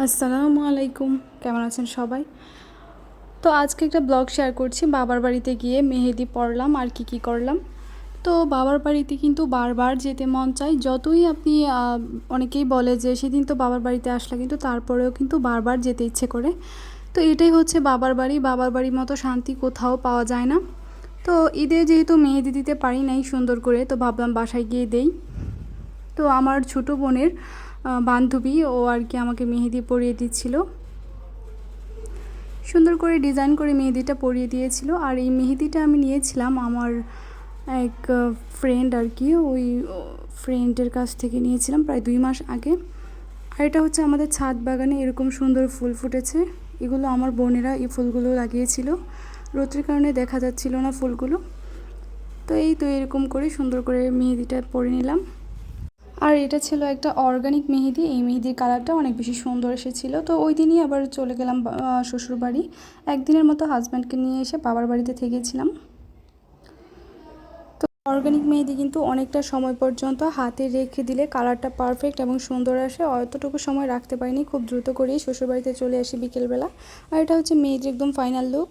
আসসালামু আলাইকুম, কেমন আছেন সবাই? তো আজকে একটা ব্লগ শেয়ার করছি। বাবার বাড়িতে গিয়ে মেহেদি পড়লাম আর কি করলাম। তো বাবার বাড়িতে কিন্তু বারবার যেতে মন চায়। যতই আপনি অনেকেই বলে যে সেদিন তো বাবার বাড়িতে আসলে, কিন্তু তারপরেও কিন্তু বারবার যেতে ইচ্ছে করে। তো এটাই হচ্ছে বাবার বাড়ি। বাবার বাড়ির মতো শান্তি কোথাও পাওয়া যায় না। তো ঈদে যেহেতু মেহেদি দিতে পারি নাই সুন্দর করে, তো ভাবলাম বাসায় গিয়ে দেই। তো আমার ছোটো বোনের বান্ধবী ও আর কি আমাকে মেহেদি পরিয়ে দিচ্ছিল, সুন্দর করে ডিজাইন করে মেহেদিটা পরিয়ে দিয়েছিল। আর এই মেহেদিটা আমি নিয়েছিলাম আমার এক ফ্রেন্ড আর কি, ওই ফ্রেন্ডের কাছ থেকে নিয়েছিলাম প্রায় 2 মাস আগে। আর এটা হচ্ছে আমাদের ছাদ বাগানে এরকম সুন্দর ফুল ফুটেছে। এগুলো আমার বোনেরা এই ফুলগুলো লাগিয়েছিল, রোদের কারণে দেখা যাচ্ছিল না ফুলগুলো। তো এই তো এরকম করে সুন্দর করে মেহেদিটা পরে নিলাম। আর এটা ছিল একটা অর্গানিক মেহেদি। এই মেহেদির কালারটা অনেক বেশি সুন্দর এসেছিলো। তো ওই দিনই আবার চলে গেলাম শ্বশুরবাড়ি। একদিনের মতো হাজব্যান্ডকে নিয়ে এসে বাবার বাড়িতে থেকেছিলাম। তো অর্গানিক মেহেদি কিন্তু অনেকটা সময় পর্যন্ত হাতে রেখে দিলে কালারটা পারফেক্ট এবং সুন্দর আসে। অতটুকু সময় রাখতে পারিনি, খুব দ্রুত করেই শ্বশুরবাড়িতে চলে আসি বিকেলবেলা। আর এটা হচ্ছে মেহেদির একদম ফাইনাল লুক।